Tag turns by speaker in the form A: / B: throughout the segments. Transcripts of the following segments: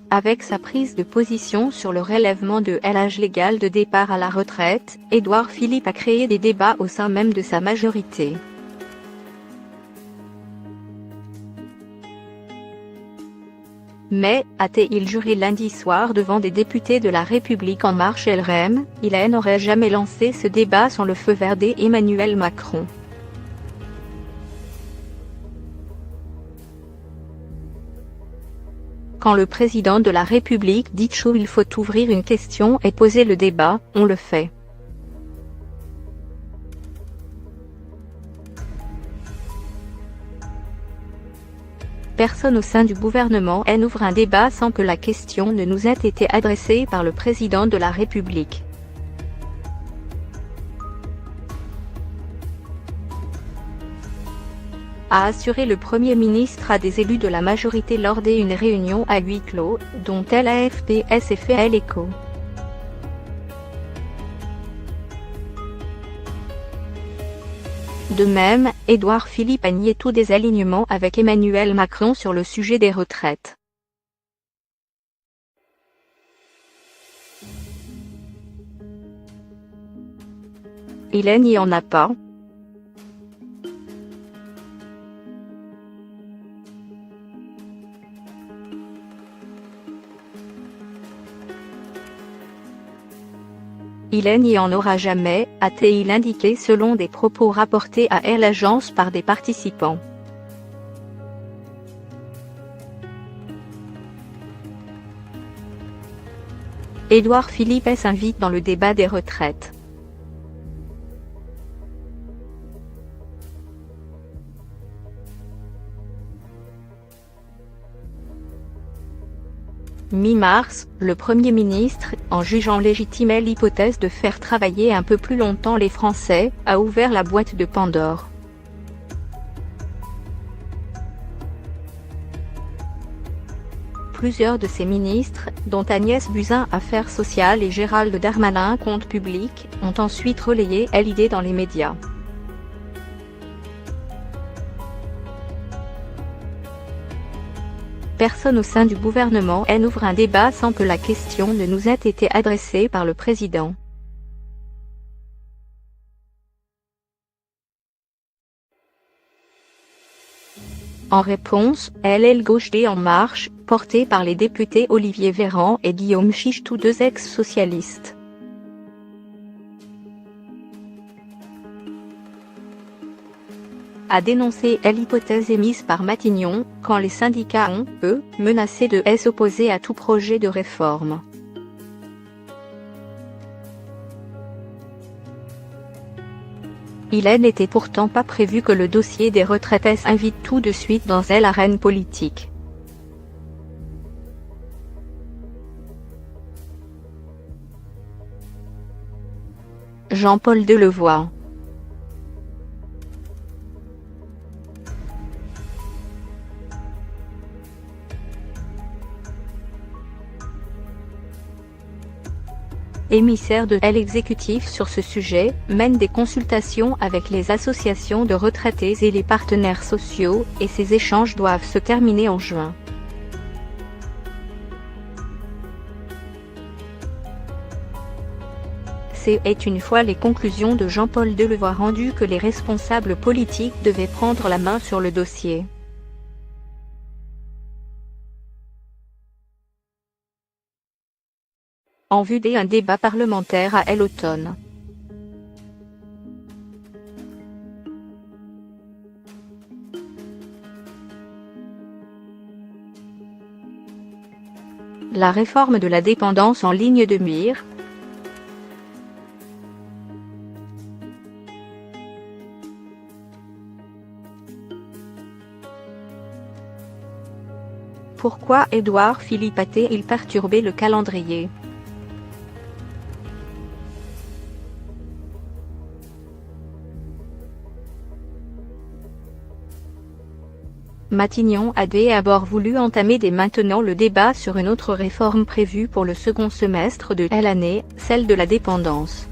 A: avec sa prise de position sur le relèvement de l'âge légal de départ à la retraite, Édouard Philippe a créé des débats au sein même de sa majorité. Mais, a-t-il juré lundi soir devant des députés de La République En Marche LREM, il n'aurait jamais lancé ce débat sans le feu vert d'Emmanuel Macron. Quand le président de la République dit qu'il faut ouvrir une question et poser le débat, on le fait. Personne au sein du gouvernement n'ouvre un débat sans que la question ne nous ait été adressée par le président de la République. A assuré le Premier ministre à des élus de la majorité lors d'une réunion à huis clos, dont l'AFP s'est fait l'écho. De même, Édouard Philippe a nié tout désalignement avec Emmanuel Macron sur le sujet des retraites. Il n'y en a pas. Il n'y en aura jamais, a-t-il indiqué selon des propos rapportés à l'agence par des participants. Édouard Philippe s'invite dans le débat des retraites. Mi-mars, le Premier ministre, en jugeant légitime l'hypothèse de faire travailler un peu plus longtemps les Français, a ouvert la boîte de Pandore. Plusieurs de ses ministres, dont Agnès Buzyn Affaires sociales et Gérald Darmanin Comptes publics, ont ensuite relayé l'idée dans les médias. Personne au sein du gouvernement n'ouvre un débat sans que la question ne nous ait été adressée par le président. En réponse, l'aile gauche d'En Marche, portée par les députés Olivier Véran et Guillaume Chiche, tous deux ex-socialistes, a dénoncé l'hypothèse émise par Matignon, quand les syndicats ont, eux, menacé de s'opposer à tout projet de réforme. Il n'était pourtant pas prévu que le dossier des retraites s'invite tout de suite dans l'arène politique. Jean-Paul Delevoye. Émissaire de l'exécutif sur ce sujet, mène des consultations avec les associations de retraités et les partenaires sociaux, et ces échanges doivent se terminer en juin. C'est une fois les conclusions de Jean-Paul Delevoye rendues que les responsables politiques devaient prendre la main sur le dossier. En vue d'un débat parlementaire à l'automne. La réforme de la dépendance en ligne de mire. Pourquoi Édouard Philippe a-t-il perturbé le calendrier ? Matignon a d'abord voulu entamer dès maintenant le débat sur une autre réforme prévue pour le second semestre de l'année, celle de la dépendance.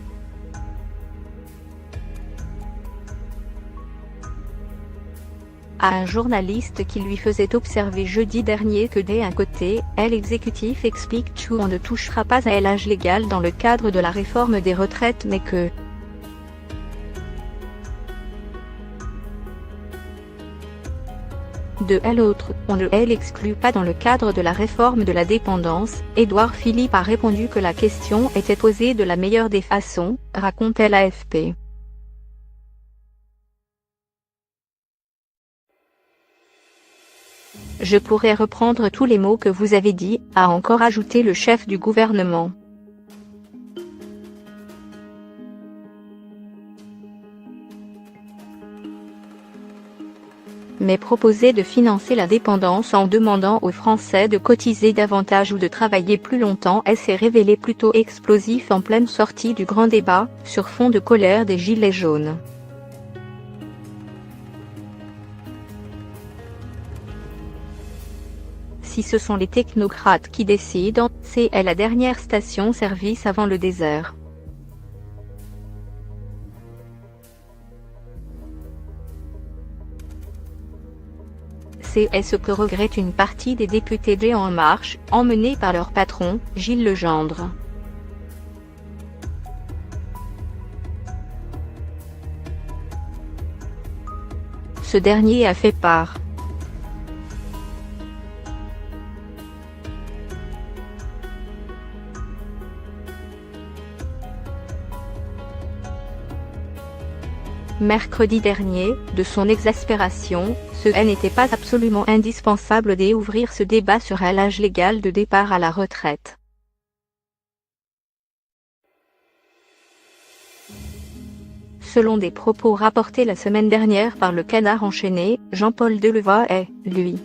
A: à un journaliste qui lui faisait observer jeudi dernier que d'un côté, l'exécutif explique qu'on ne touchera pas à l'âge légal dans le cadre de la réforme des retraites mais que de l'autre, on ne l'exclut pas dans le cadre de la réforme de la dépendance. Édouard Philippe a répondu que la question était posée de la meilleure des façons, raconte l'AFP. Je pourrais reprendre tous les mots que vous avez dit, a encore ajouté le chef du gouvernement. Mais proposer de financer la dépendance en demandant aux Français de cotiser davantage ou de travailler plus longtemps s'est révélé plutôt explosif en pleine sortie du grand débat, sur fond de colère des Gilets jaunes. Si ce sont les technocrates qui décident, c'est la dernière station-service avant le désert. C'est ce que regrette une partie des députés de En Marche, emmenés par leur patron, Gilles Legendre. Ce dernier a fait part mercredi dernier, de son exaspération. Ce n'était pas absolument indispensable d'ouvrir ce débat sur l'âge légal de départ à la retraite. Selon des propos rapportés la semaine dernière par le Canard enchaîné, Jean-Paul Delevoye est, lui,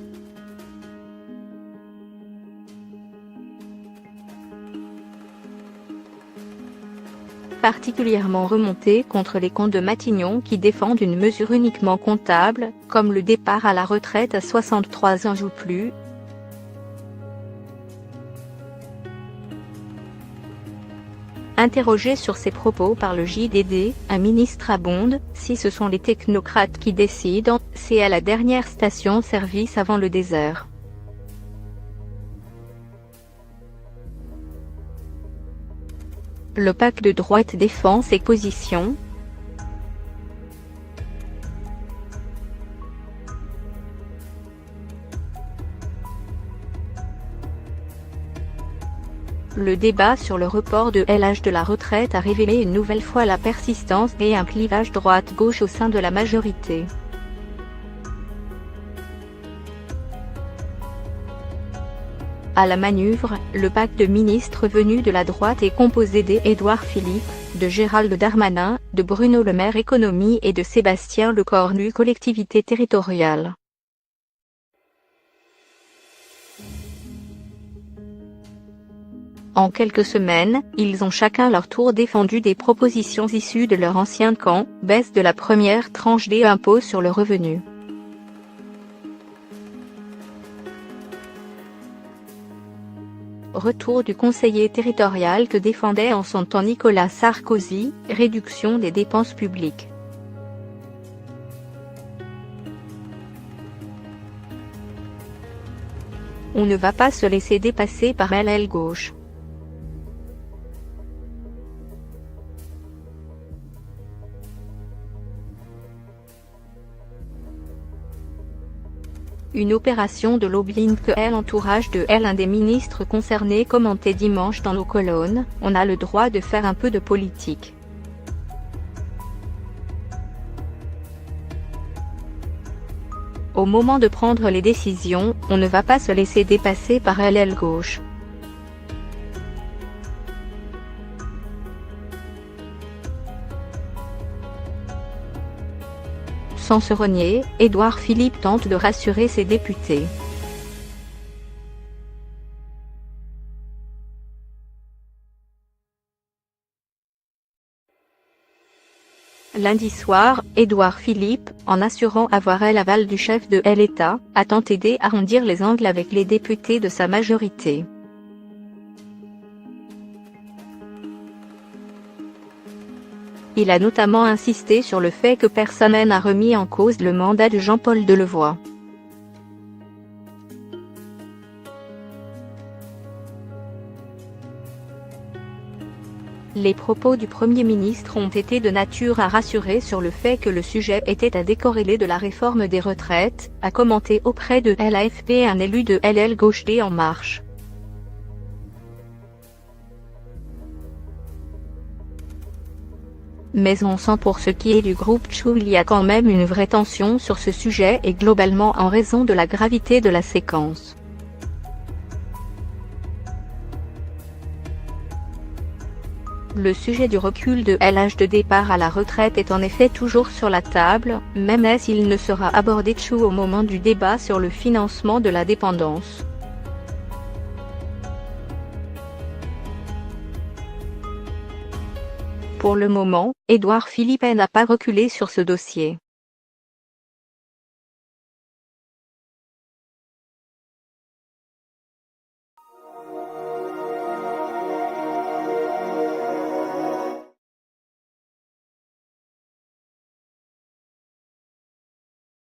A: particulièrement remonté contre les camps de Matignon qui défendent une mesure uniquement comptable, comme le départ à la retraite à 63 ans ou plus. Interrogé sur ses propos par le JDD, un ministre abonde, si ce sont les technocrates qui décident, c'est la dernière station-service avant le désert. Le PAC de droite défend ses positions. Le débat sur le report de l'âge de la retraite a révélé une nouvelle fois la persistance et un clivage droite-gauche au sein de la majorité. À la manœuvre, le pacte de ministres venus de la droite est composé d'Édouard Philippe, de Gérald Darmanin, de Bruno Le Maire Économie et de Sébastien Lecornu Collectivités territoriales. En quelques semaines, ils ont chacun leur tour défendu des propositions issues de leur ancien camp, baisse de la première tranche des impôts sur le revenu. Retour du conseiller territorial que défendait en son temps Nicolas Sarkozy, réduction des dépenses publiques. On ne va pas se laisser dépasser par l'aile gauche. Une opération de lobbying que l'entourage de l'un des ministres concernés commentait dimanche dans nos colonnes, on a le droit de faire un peu de politique. Au moment de prendre les décisions, on ne va pas se laisser dépasser par l'aile gauche. Sans se renier, Édouard Philippe tente de rassurer ses députés. Lundi soir, Édouard Philippe, en assurant avoir l'aval du chef de l'État, a tenté d'arrondir les angles avec les députés de sa majorité. Il a notamment insisté sur le fait que personne n'a remis en cause le mandat de Jean-Paul Delevoye. Les propos du Premier ministre ont été de nature à rassurer sur le fait que le sujet était à décorréler de la réforme des retraites, a commenté auprès de l'AFP un élu de LL Gauche D En Marche. Mais on sent pour ce qui est du groupe Tchou il y a quand même une vraie tension sur ce sujet et globalement en raison de la gravité de la séquence. Le sujet du recul de l'âge de départ à la retraite est en effet toujours sur la table, même s'il ne sera abordé Tchou au moment du débat sur le financement de la dépendance. Pour le moment, Édouard Philippe n'a pas reculé sur ce dossier.